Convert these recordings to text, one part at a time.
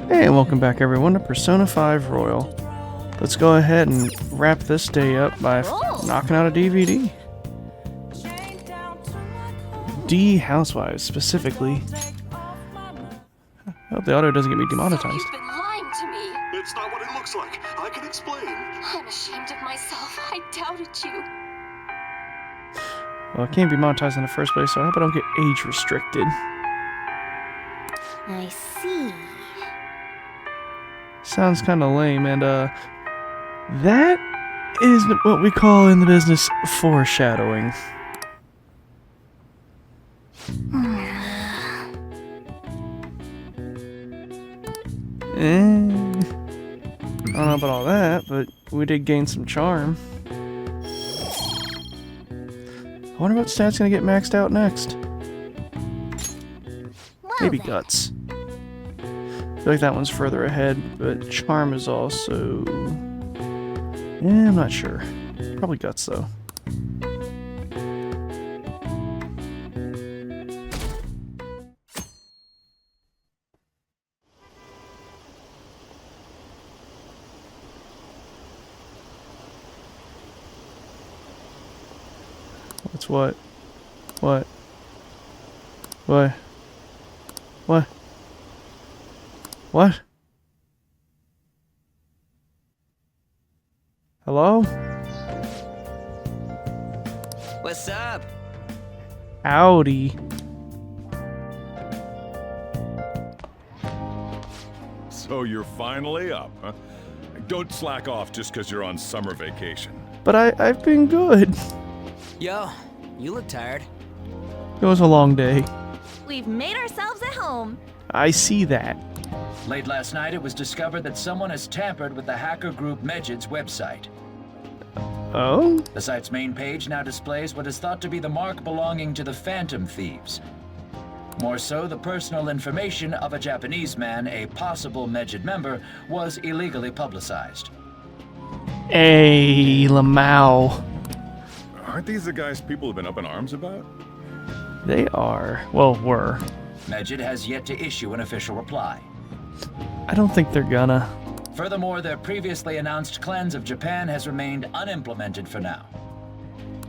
Hey, and welcome back everyone to Persona 5 Royal. Let's go ahead and wrap this day up by knocking out a DVD. D Housewives, specifically. I hope the audio doesn't get me demonetized. You've been lying to me. It's not what it looks like. I can explain. I'm ashamed of myself. I doubted you. Well, it can't be monetized in the first place, so I hope I don't get age restricted. I see. Sounds kind of lame, and that is what we call in the business foreshadowing. I don't know about all that, but we did gain some charm. I wonder what stat's gonna get maxed out next. Well, Maybe then. guts. I feel like that one's further ahead, but charm is also... Yeah, I'm not sure. Probably guts, though. What's what? What? What? What? What? Hello? What's up? Howdy. So you're finally up, huh? Don't slack off just because you're on summer vacation. But I've been good. Yo, you look tired. It was a long day. We've made ourselves at home. I see that. Late last night, it was discovered that someone has tampered with the hacker group Megid's website. Oh? The site's main page now displays what is thought to be the mark belonging to the Phantom Thieves. More so, the personal information of a Japanese man, a possible Megid member, was illegally publicized. Hey, Lamau. Aren't these the guys people have been up in arms about? They are. Well, were. Megid has yet to issue an official reply. I don't think they're gonna. Furthermore, their previously announced cleanse of Japan has remained unimplemented for now.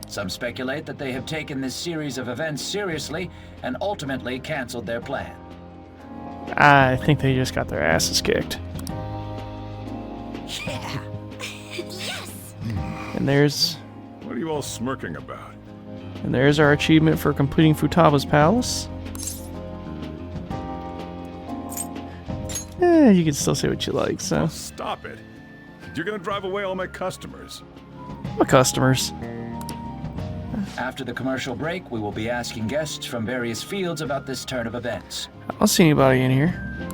Some speculate that they have taken this series of events seriously and ultimately canceled their plan. I think they just got their asses kicked. Yeah. Yes. And there's What are you all smirking about? our achievement for completing Futaba's palace. Yeah, you can still say what you like, so. Stop it. You're gonna drive away all my customers. My customers. After the commercial break, we will be asking guests from various fields about this turn of events. I don't see anybody in here.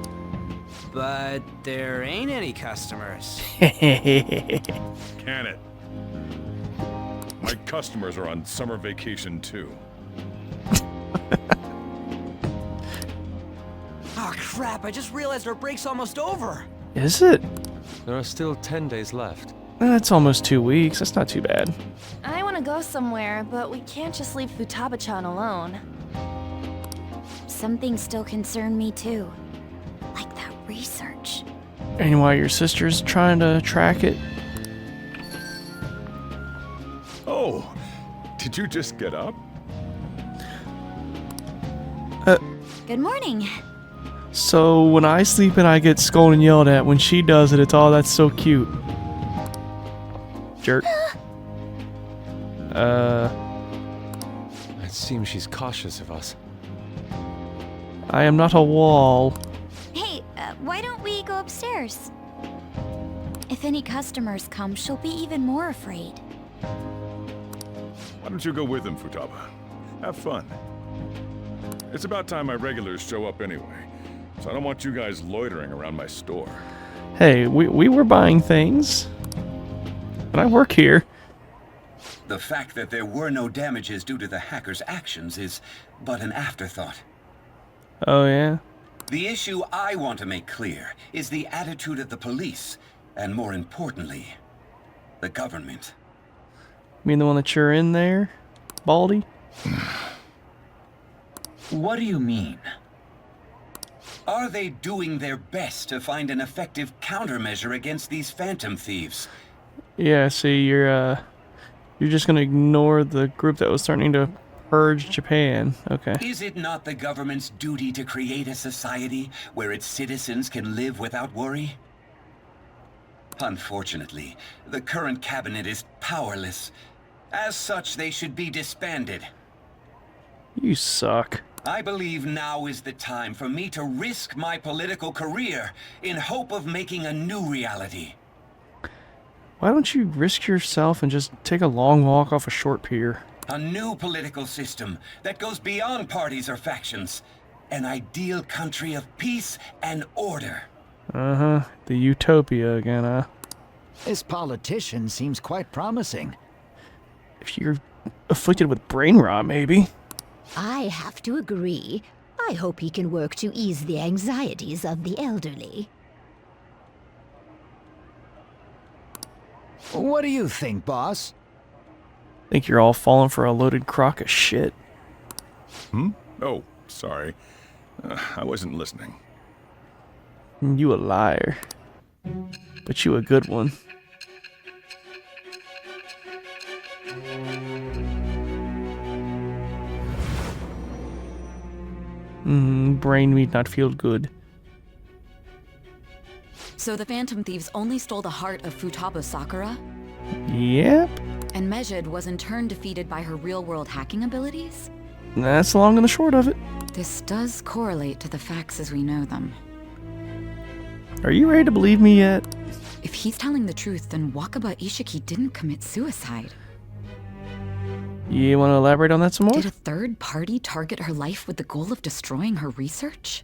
But there ain't any customers. Can it? My customers are on summer vacation too. Oh crap, I just realized our break's almost over. Is it? There are still 10 days left. That's almost 2 weeks. That's not too bad. I want to go somewhere, but we can't just leave Futaba-chan alone. Some things still concern me too. Like that research. And why your sister's trying to track it? Oh, did you just get up? Good morning. So when I sleep and I get scolded and yelled at, when she does it, it's all that's so cute. Jerk. It seems she's cautious of us. I am not a wall. Hey, why don't we go upstairs? If any customers come, she'll be even more afraid. Why don't you go with them, Futaba? Have fun. It's about time my regulars show up anyway, so I don't want you guys loitering around my store. Hey, we were buying things. And I work here. The fact that there were no damages due to the hacker's actions is but an afterthought. Oh, yeah? The issue I want to make clear is the attitude of the police, and more importantly, the government. You mean the one that you're in there, Baldy? What do you mean? Are they doing their best to find an effective countermeasure against these phantom thieves? Yeah, see, you're just gonna ignore the group that was starting to purge Japan. Okay. Is it not the government's duty to create a society where its citizens can live without worry? Unfortunately, the current cabinet is powerless. As such, they should be disbanded. You suck. I believe now is the time for me to risk my political career in hope of making a new reality. Why don't you risk yourself and just take a long walk off a short pier? A new political system that goes beyond parties or factions. An ideal country of peace and order. Uh-huh. The utopia again, huh? This politician seems quite promising. If you're afflicted with brain rot, maybe. I have to agree. I hope he can work to ease the anxieties of the elderly. What do you think, boss? Think you're all falling for a loaded crock of shit. Oh, sorry. I wasn't listening. You a liar. But you a good one. Brain meat not feel good. So the Phantom Thieves only stole the heart of Futaba Sakura? Yep. And Mejid was in turn defeated by her real-world hacking abilities? That's the long and the short of it. This does correlate to the facts as we know them. Are you ready to believe me yet? If he's telling the truth, then Wakaba Ishiki didn't commit suicide. You want to elaborate on that some more? Did a third party target her life with the goal of destroying her research?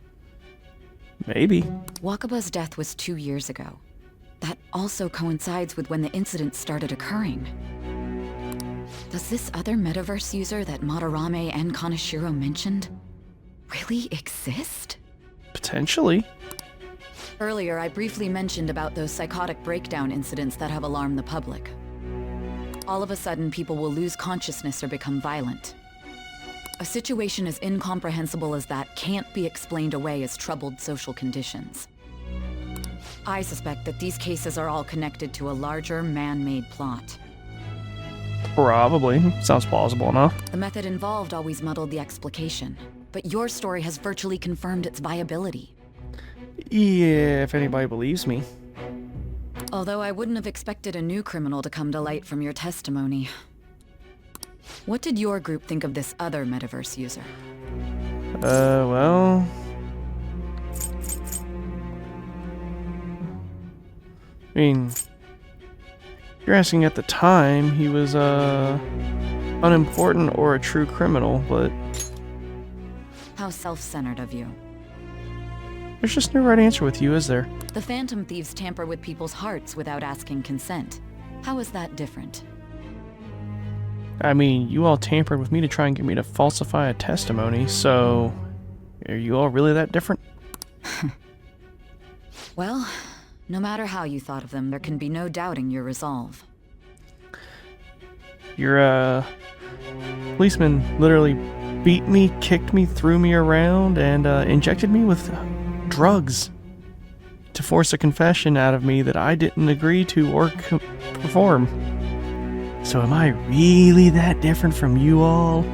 Maybe. Wakaba's death was 2 years ago. That also coincides with when the incident started occurring. Does this other metaverse user that Madarame and Kaneshiro mentioned really exist? Potentially. Earlier, I briefly mentioned about those psychotic breakdown incidents that have alarmed the public. All of a sudden, people will lose consciousness or become violent. A situation as incomprehensible as that can't be explained away as troubled social conditions. I suspect that these cases are all connected to a larger, man-made plot. Probably. Sounds plausible enough. The method involved always muddled the explication, but your story has virtually confirmed its viability. Yeah, if anybody believes me. Although I wouldn't have expected a new criminal to come to light from your testimony. What did your group think of this other metaverse user? Well... I mean... You're asking at the time, he was, unimportant or a true criminal, but... How self-centered of you. There's just no right answer with you, is there? The Phantom Thieves tamper with people's hearts without asking consent. How is that different? I mean, you all tampered with me to try and get me to falsify a testimony, so... Are you all really that different? Well, no matter how you thought of them, there can be no doubting your resolve. Your, policeman literally beat me, kicked me, threw me around, and, injected me with drugs to force a confession out of me that I didn't agree to or perform. So am I really that different from you all?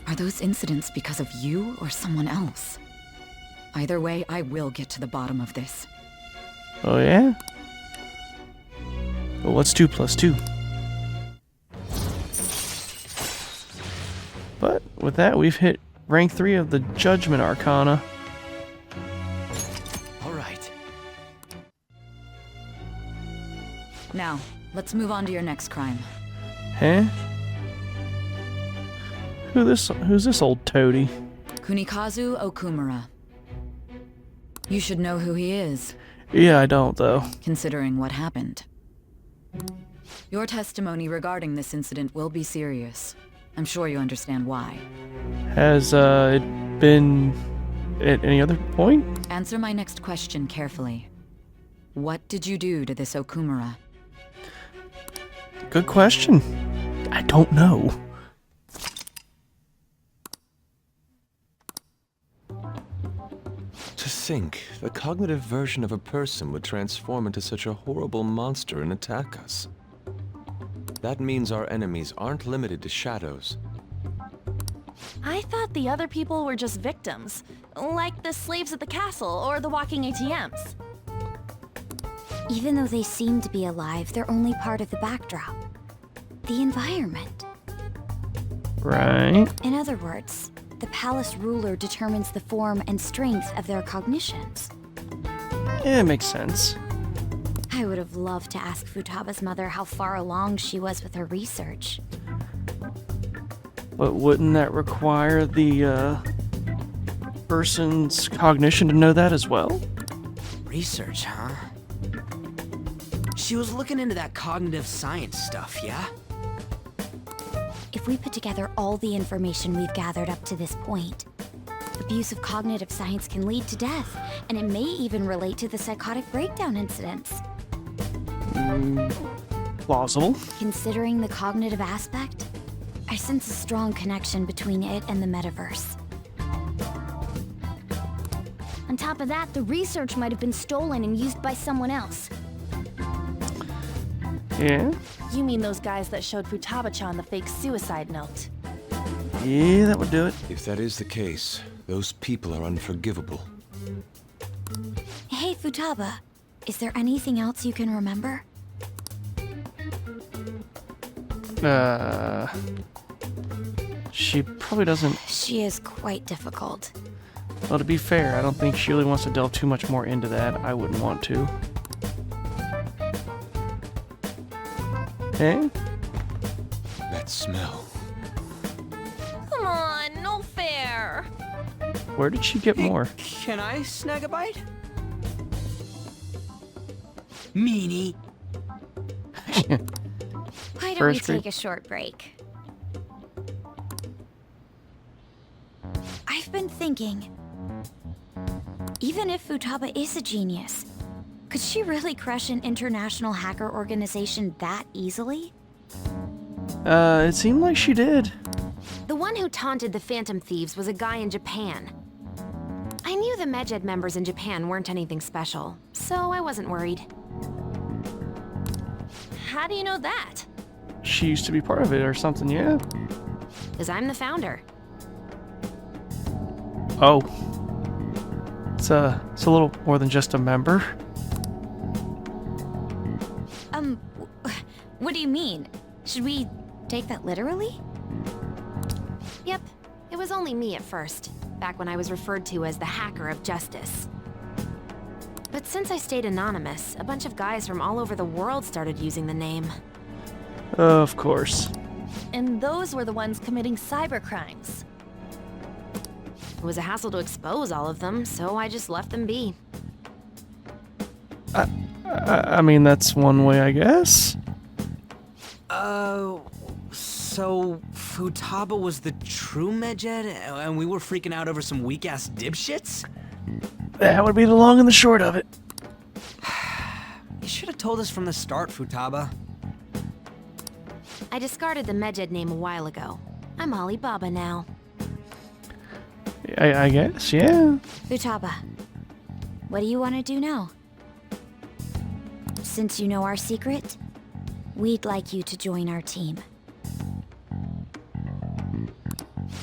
Are those incidents because of you or someone else? Either way, I will get to the bottom of this. Oh yeah? Well, what's 2 plus 2? But with that, we've hit rank 3 of the Judgment Arcana. All right. Now, let's move on to your next crime. Huh? Who's this old toady? Kunikazu Okumura. You should know who he is, Yeah, I don't, though. considering what happened. Your testimony regarding this incident will be serious. I'm sure you understand why. Has, it been at any other point? Answer my next question carefully. What did you do to this Okumura? Good question. I don't know. To think the cognitive version of a person would transform into such a horrible monster and attack us? That means our enemies aren't limited to shadows. I thought the other people were just victims, like the slaves at the castle or the walking ATMs. Even though they seem to be alive, they're only part of the backdrop. The environment. Right. In other words, the palace ruler determines the form and strength of their cognitions. Yeah, it makes sense. I would have loved to ask Futaba's mother how far along she was with her research. But wouldn't that require the person's cognition to know that as well? Research, huh? She was looking into that cognitive science stuff, yeah? If we put together all the information we've gathered up to this point, abuse of cognitive science can lead to death, and it may even relate to the psychotic breakdown incidents. Plausible. Considering the cognitive aspect, I sense a strong connection between it and the metaverse. On top of that, the research might have been stolen and used by someone else. Yeah? You mean those guys that showed Futaba-chan the fake suicide note? Yeah, that would do it. If that is the case, those people are unforgivable. Hey, Futaba, is there anything else you can remember? She probably doesn't. She is quite difficult. Well, to be fair, I don't think she really wants to delve too much more into that. I wouldn't want to. Hey? That smell. Come on, no fair. Where did she get more? Can I snag a bite? Meanie. Why don't First we group. take a short break? I've been thinking, even if Futaba is a genius, could she really crush an international hacker organization that easily? It seemed like she did. The one who taunted the Phantom Thieves was a guy in Japan. I knew the Medjed members in Japan weren't anything special, so I wasn't worried. How do you know that? She used to be part of it or something, yeah? Because I'm the founder. Oh. It's a little more than just a member. What do you mean? Should we take that literally? Yep, it was only me at first, back when I was referred to as the Hacker of Justice. But since I stayed anonymous, a bunch of guys from all over the world started using the name. Of course. And those were the ones committing cybercrimes. It was a hassle to expose all of them, so I just left them be. I mean, that's one way, I guess. So Futaba was the true Medjed, and we were freaking out over some weak-ass dipshits? That would be the long and the short of it. You should have told us from the start, Futaba. I discarded the Medjed name a while ago. I'm Alibaba now. I guess, yeah. Futaba, what do you want to do now? Since you know our secret, we'd like you to join our team.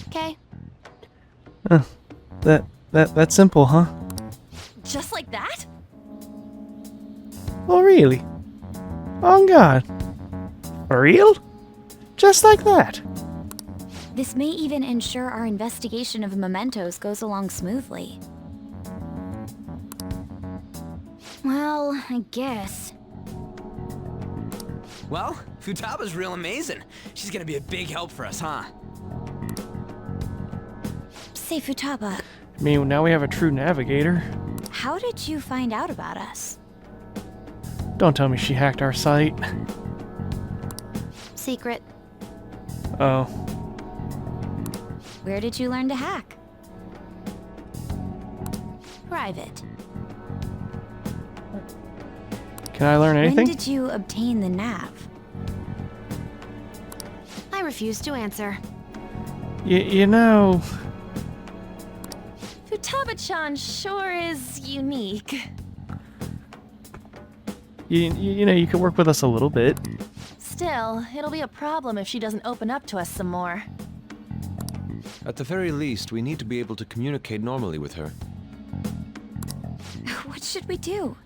Okay. That's simple, huh? Just like that? Oh, really? On God. For real? Just like that? This may even ensure our investigation of mementos goes along smoothly. Well, I guess. Well, Futaba's real amazing. She's gonna be a big help for us, huh? Say, Futaba, I mean, now we have a true navigator. how did you find out about us? Don't tell me she hacked our site. Secret. Oh. Where did you learn to hack? Private. Can I learn anything? When did you obtain the nav? I refuse to answer. You know... Futaba-chan sure is unique. You know, you could work with us a little bit. Still, it'll be a problem if she doesn't open up to us some more. At the very least, we need to be able to communicate normally with her. What should we do?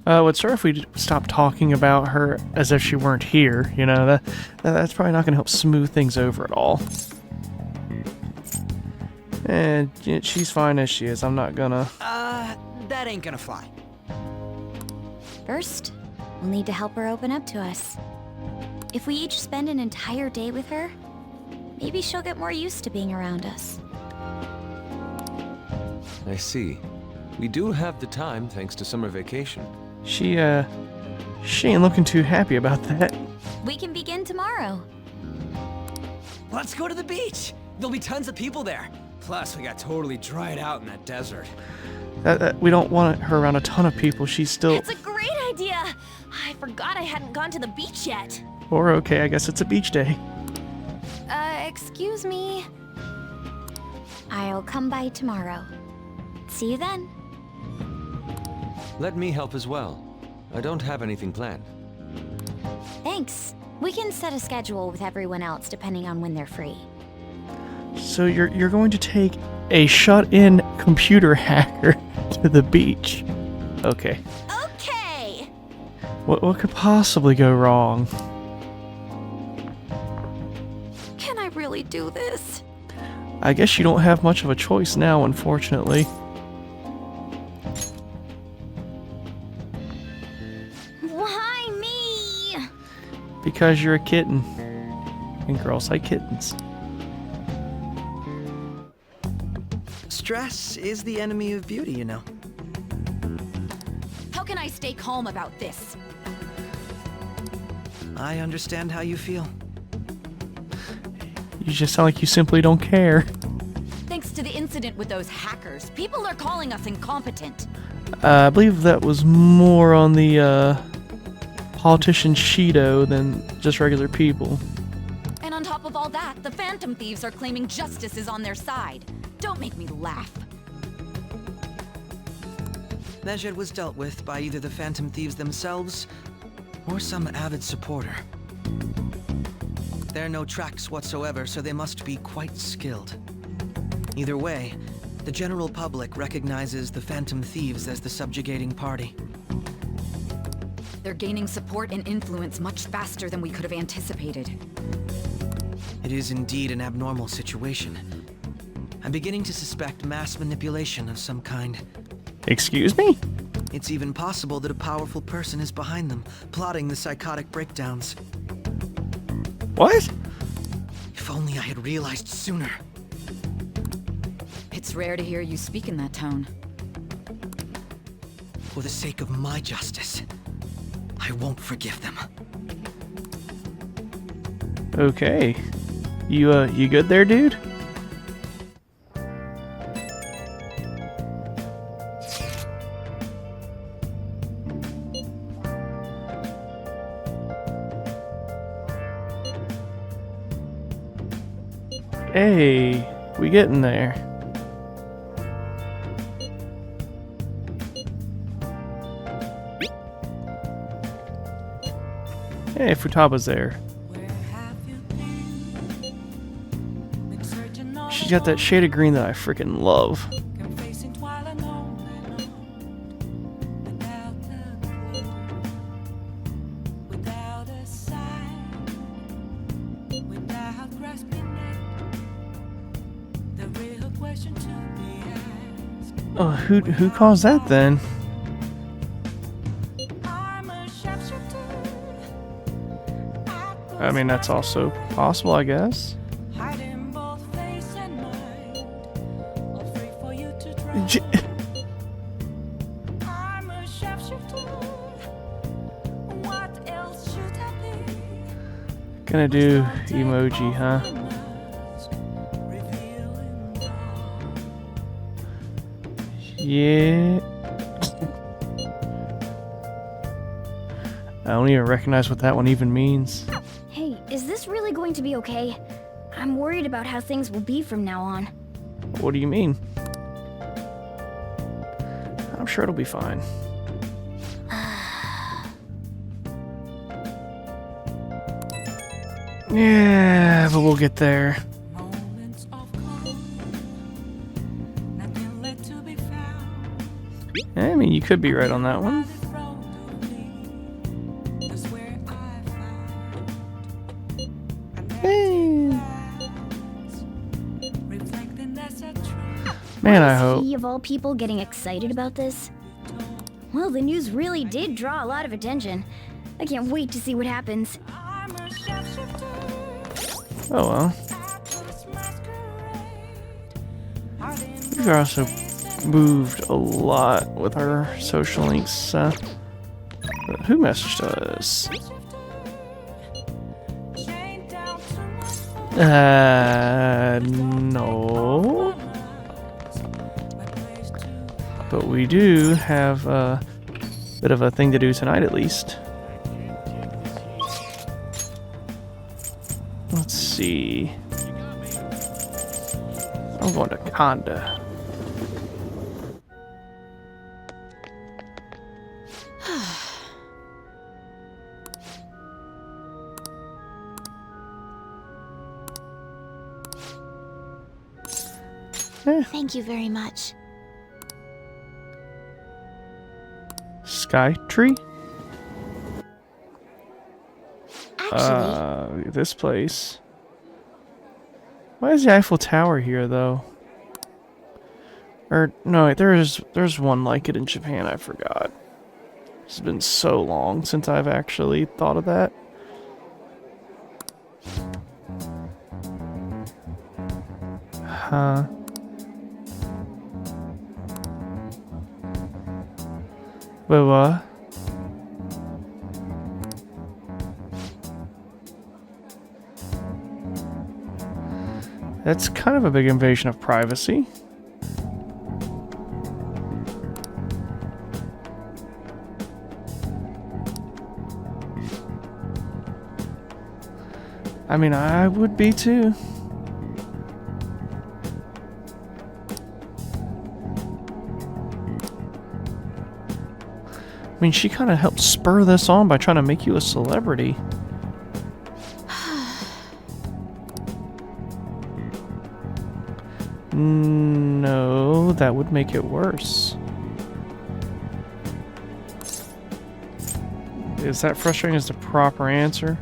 What's her if we stop talking about her as if she weren't here? You know, that's probably not going to help smooth things over at all. And she's fine as she is. I'm not gonna. That ain't gonna fly. First, we'll need to help her open up to us. If we each spend an entire day with her, maybe she'll get more used to being around us. I see. We do have the time thanks to summer vacation. She ain't looking too happy about that. We can begin tomorrow. Let's go to the beach. There'll be tons of people there. Plus, we got totally dried out in that desert. We don't want her around a ton of people. She's still... That's a great idea! I forgot I hadn't gone to the beach yet. Or okay, I guess it's a beach day. Excuse me. I'll come by tomorrow. See you then. Let me help as well. I don't have anything planned. Thanks. We can set a schedule with everyone else depending on when they're free. So you're going to take a shut-in computer hacker to the beach. Okay. Okay! What could possibly go wrong? Can I really do this? I guess you don't have much of a choice now, unfortunately. Why me? Because you're a kitten. And girls like kittens. Stress is the enemy of beauty, you know. How can I stay calm about this? I understand how you feel. You just sound like you simply don't care. Thanks to the incident with those hackers, people are calling us incompetent. I believe that was more on the politician Shido than just regular people. And on top of all that, the Phantom Thieves are claiming justice is on their side. Don't make me laugh. Medjed was dealt with by either the Phantom Thieves themselves or some avid supporter. There are no tracks whatsoever, so they must be quite skilled. Either way, the general public recognizes the Phantom Thieves as the subjugating party. They're gaining support and influence much faster than we could have anticipated. It is indeed an abnormal situation. I'm beginning to suspect mass manipulation of some kind. Excuse me? It's even possible that a powerful person is behind them, plotting the psychotic breakdowns. What? If only I had realized sooner. It's rare to hear you speak in that tone. For the sake of my justice, I won't forgive them. Okay. You good there, dude? Hey, we getting there. Hey, Futaba's there. She's got that shade of green that I freaking love. Oh, who caused that then? I mean, that's also possible, I guess. Gonna do emoji, huh? Yeah. I don't even recognize what that one even means. Hey, is this really going to be okay? I'm worried about how things will be from now on. What do you mean? sure it'll be fine. Yeah, but we'll get there. I mean, you could be right on that one. Man, I hope. He of all people getting excited about this? Well, the news really did draw a lot of attention. I can't wait to see what happens. Oh well. We've also moved a lot with our social links. But who messaged us? No. But we do have a bit of a thing to do tonight, at least. Let's see. I'm going to Conda. Thank you very much. Sky Tree? Actually, This place. Why is the Eiffel Tower here, though? Or, no, wait, there's one like it in Japan, I forgot. It's been so long since I've actually thought of that. Huh. Wait, what? That's kind of a big invasion of privacy. I mean, I would be too. I mean, she kind of helped spur this on by trying to make you a celebrity. No, that would make it worse. Is that frustrating as the proper answer?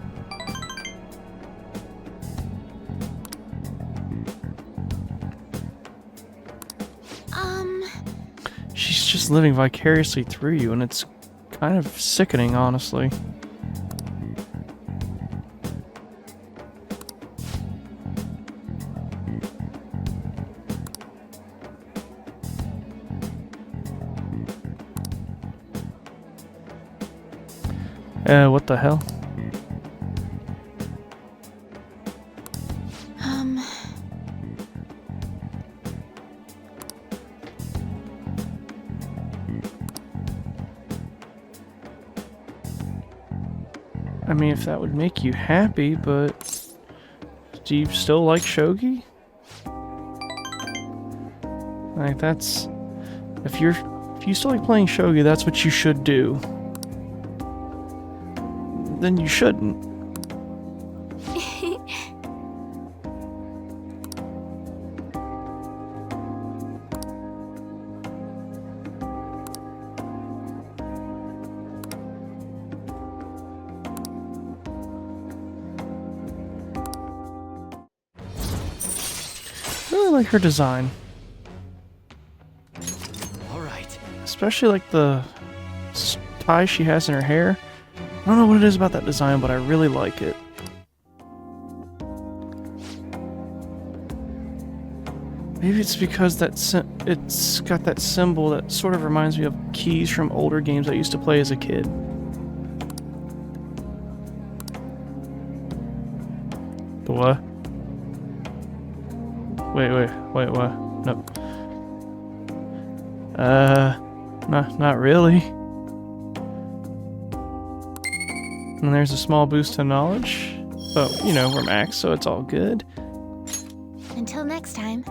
She's just living vicariously through you, and it's kind of sickening, honestly. What the hell? I mean, if that would make you happy, but do you still like shogi? Like, that's... If you still like playing shogi, that's what you should do. Then you shouldn't. I really like her design. All right. Especially like the tie she has in her hair. I don't know what it is about that design, but I really like it. Maybe it's because it's got that symbol that sort of reminds me of keys from older games I used to play as a kid. The what? Wait, what? Nope. Not really. And there's a small boost to knowledge. But, you know, we're max, so it's all good. until next time.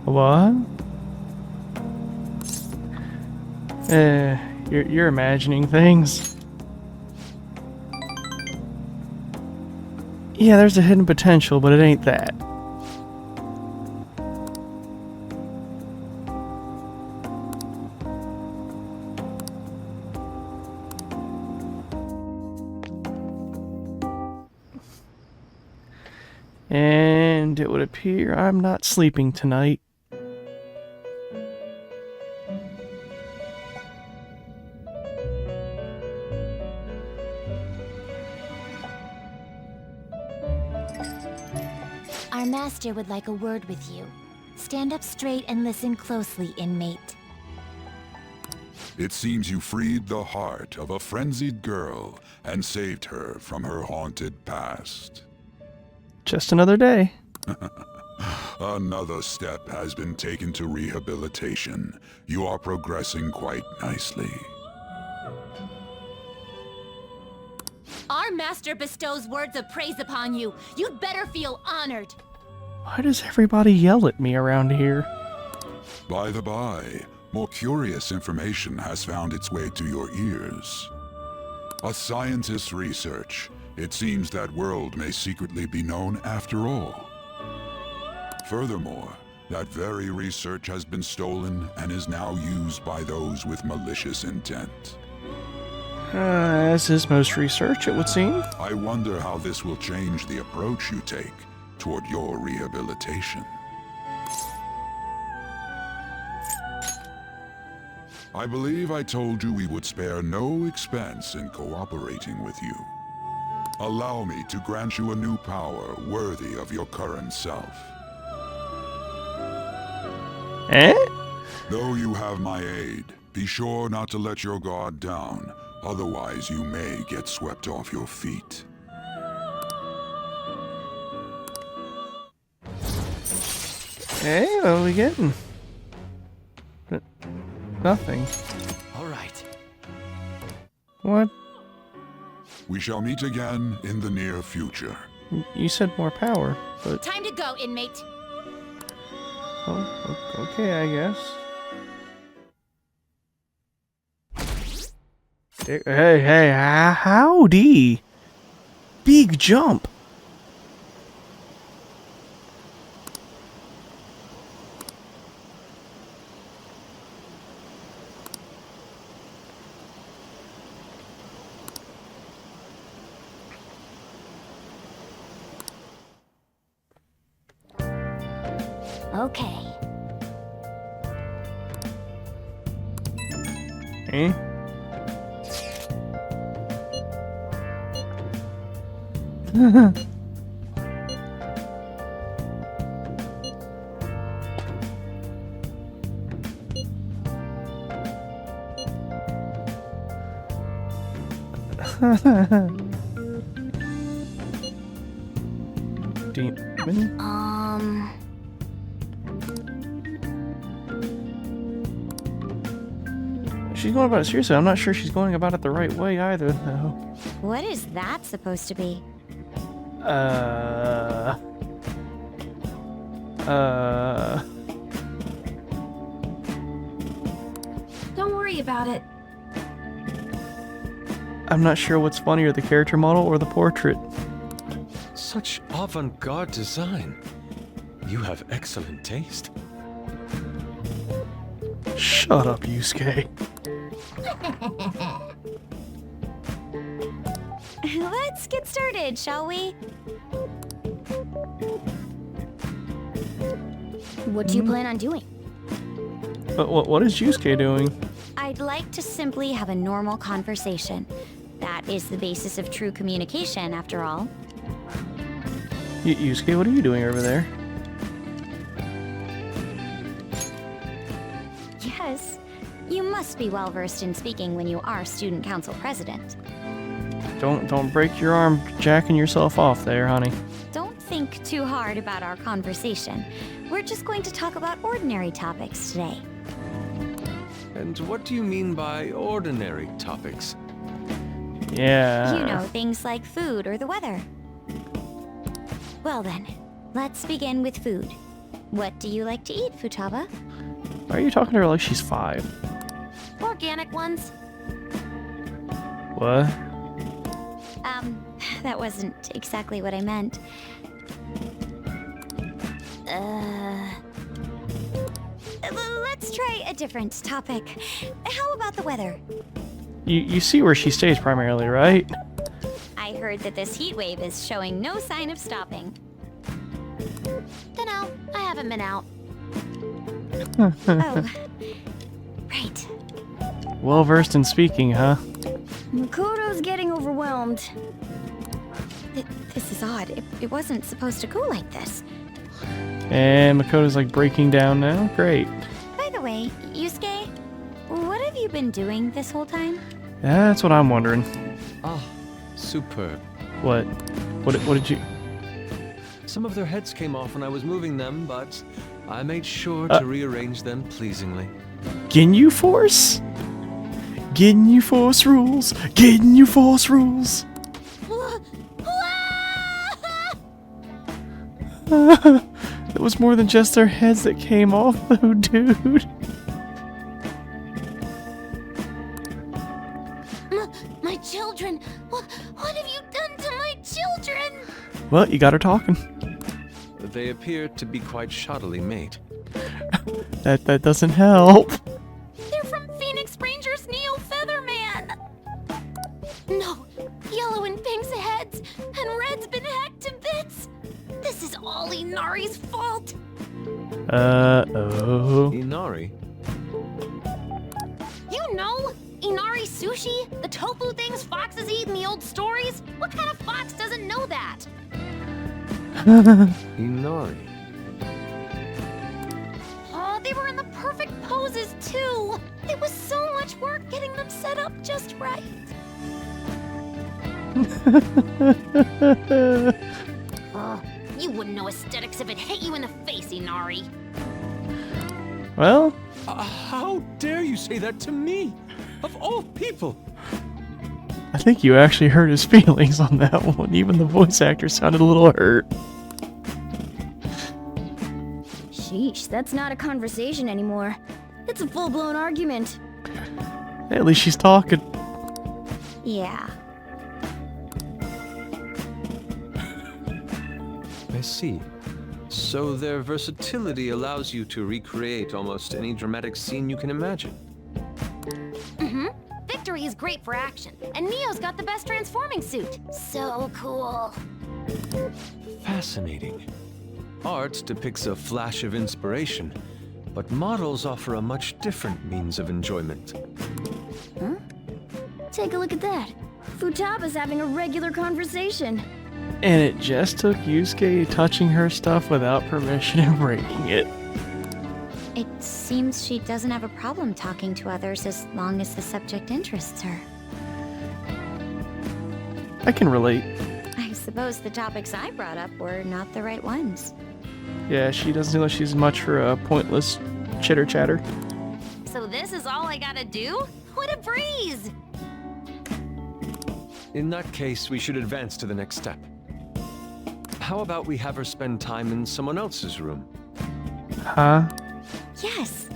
What? You're imagining things. Yeah, there's a hidden potential, but it ain't that. And it would appear I'm not sleeping tonight. Our master would like a word with you. Stand up straight and listen closely, inmate. It seems you freed the heart of a frenzied girl and saved her from her haunted past. Just another day. Another step has been taken to rehabilitation. You are progressing quite nicely. Our master bestows words of praise upon you. You'd better feel honored. Why does everybody yell at me around here? By the by, more curious information has found its way to your ears. A scientist's research. It seems that world may secretly be known after all. Furthermore, that very research has been stolen and is now used by those with malicious intent. As is most research, it would seem. I wonder how this will change the approach you take toward your rehabilitation. I believe I told you we would spare no expense in cooperating with you. Allow me to grant you a new power worthy of your current self. Eh? Though you have my aid, be sure not to let your guard down, otherwise you may get swept off your feet. Hey, what are we getting? Nothing. All right. What? We shall meet again in the near future. You said more power, but... Time to go, inmate. Oh, okay, I guess. Hey, howdy! Big jump! Okay. Eh? Demon? She's going about it seriously. I'm not sure she's going about it the right way either, though. What is that supposed to be? Don't worry about it. I'm not sure what's funnier, the character model or the portrait. Such avant-garde design. You have excellent taste. Shut up, Yusuke. Let's get started, shall we? What do you plan on doing? But what is Yusuke doing? I'd like to simply have a normal conversation. That is the basis of true communication, after all. Yusuke, what are you doing over there? Yes, you must be well versed in speaking when you are student council president. Don't break your arm jacking yourself off there, honey. Don't think too hard about our conversation. We're just going to talk about ordinary topics today. And what do you mean by ordinary topics? Yeah. You know, things like food or the weather. Well then, let's begin with food. What do you like to eat, Futaba? Why are you talking to her like she's 5? Organic ones. What? That wasn't exactly what I meant. Let's try a different topic. How about the weather? You see where she stays primarily, right? I heard that this heat wave is showing no sign of stopping. Dunno, I haven't been out. Oh, right. Well versed in speaking, huh? Makoto's getting overwhelmed. This is odd. It wasn't supposed to go like this. And Makoto's like breaking down now. Great. By the way, Yusuke, what have you been doing this whole time? That's what I'm wondering. Ah, superb. What? What did you... Some of their heads came off when I was moving them, but I made sure to rearrange them pleasingly. Ginyu Force? Ginyu Force rules. Ginyu Force rules. It was more than just their heads that came off, though, dude. My children! What have you done to my children? Well, you got her talking. They appear to be quite shoddily made. That doesn't help. They're from Phoenix Rangers Neo Featherman! No, Yellow and Pink's heads, and Red's been hacked to bits! This is all Inari's fault! Oh. Inari? You know? Inari sushi? The tofu things foxes eat in the old stories? What kind of fox doesn't know that? Inari. Oh, they were in the perfect poses, too! It was so much work getting them set up just right. You wouldn't know aesthetics if it hit you in the face, Inari. Well? How dare you say that to me? Of all people! I think you actually hurt his feelings on that one. Even the voice actor sounded a little hurt. Sheesh, that's not a conversation anymore. It's a full-blown argument. At least she's talking. Yeah. I see. So their versatility allows you to recreate almost any dramatic scene you can imagine. Mm-hmm. Victory is great for action, and Neo's got the best transforming suit. So cool. Fascinating. Art depicts a flash of inspiration, but models offer a much different means of enjoyment. Huh? Take a look at that. Futaba's having a regular conversation. And it just took Yusuke touching her stuff without permission and breaking it. It seems she doesn't have a problem talking to others as long as the subject interests her. I can relate. I suppose the topics I brought up were not the right ones. Yeah, she doesn't seem like she's much for a pointless chitter-chatter. So this is all I gotta do? What a breeze! In that case, we should advance to the next step. How about we have her spend time in someone else's room? Huh? Yes.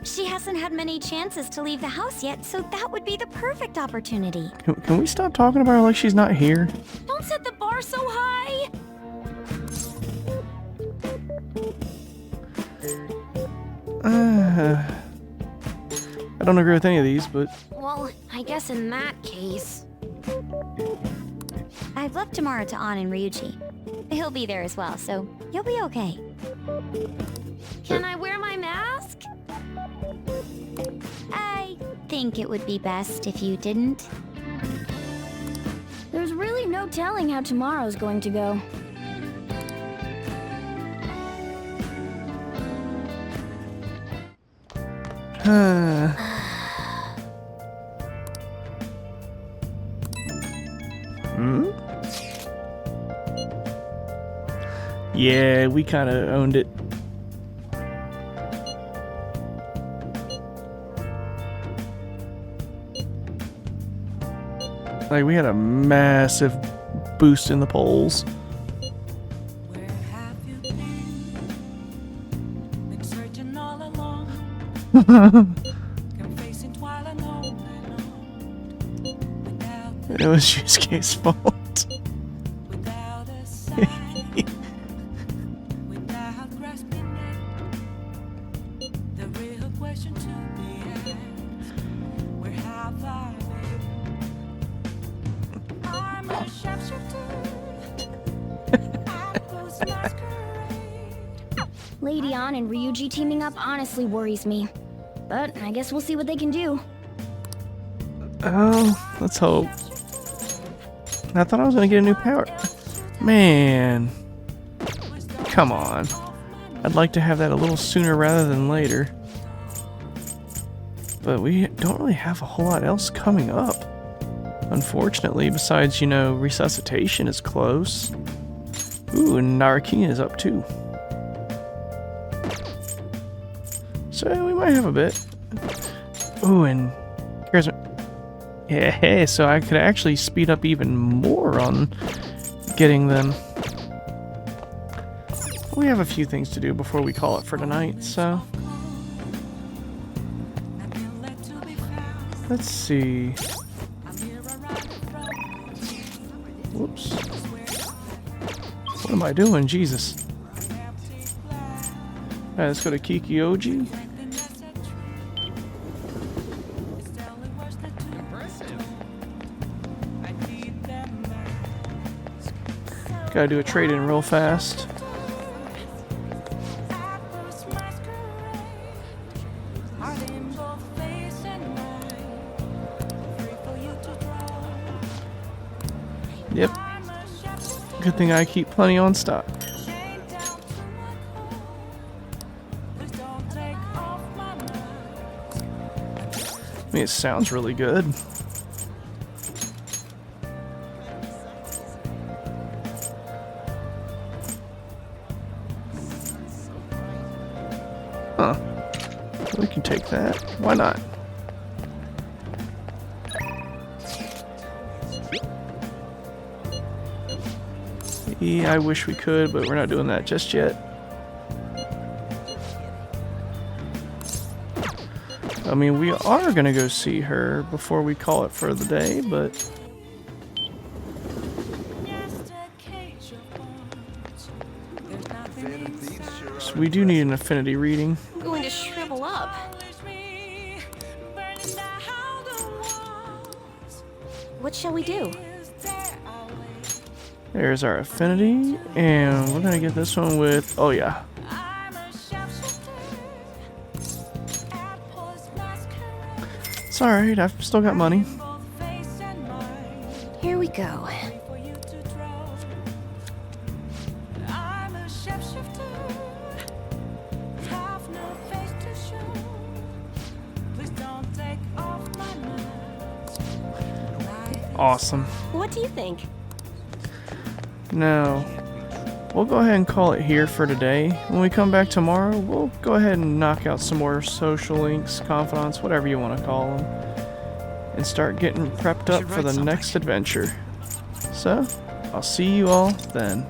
She hasn't had many chances to leave the house yet, so that would be the perfect opportunity. Can we stop talking about her like she's not here? Don't set the bar so high! I don't agree with any of these, but... Well, I guess in that case... I've left tomorrow to An and Ryuji. He'll be there as well, so you'll be okay. Can I wear my mask? I think it would be best if you didn't. There's really no telling how tomorrow's going to go. Hmm? Yeah, we kind of owned it. Like, we had a massive boost in the polls. It was Shusuke's fault. Lady Ann and Ryuji teaming up honestly worries me. But I guess we'll see what they can do. Oh, let's hope. I thought I was gonna get a new power. Man. Come on. I'd like to have that a little sooner rather than later. But we don't really have a whole lot else coming up. Unfortunately, besides, you know, resuscitation is close. Ooh, and Narakina is up too. So we might have a bit. Ooh, and here's yeah, so I could actually speed up even more on getting them. We have a few things to do before we call it for tonight, so let's see. Whoops. What am I doing? Jesus. Alright, let's go to Kikyoji. Gotta do a trade-in real fast. Yep. Good thing I keep plenty on stock. I mean, it sounds really good. Huh. We can take that. Why not? Yeah, I wish we could, but we're not doing that just yet. I mean, we are gonna go see her before we call it for the day, but so we do need an affinity reading. I'm going to shrivel up. What shall we do? There's our affinity, and we're gonna get this one with, oh yeah. It's alright, I've still got money. Here we go. Awesome. What do you think? Now, we'll go ahead and call it here for today. When we come back tomorrow, we'll go ahead and knock out some more social links, confidants, whatever you want to call them, and start getting prepped up for the next adventure. So, I'll see you all then.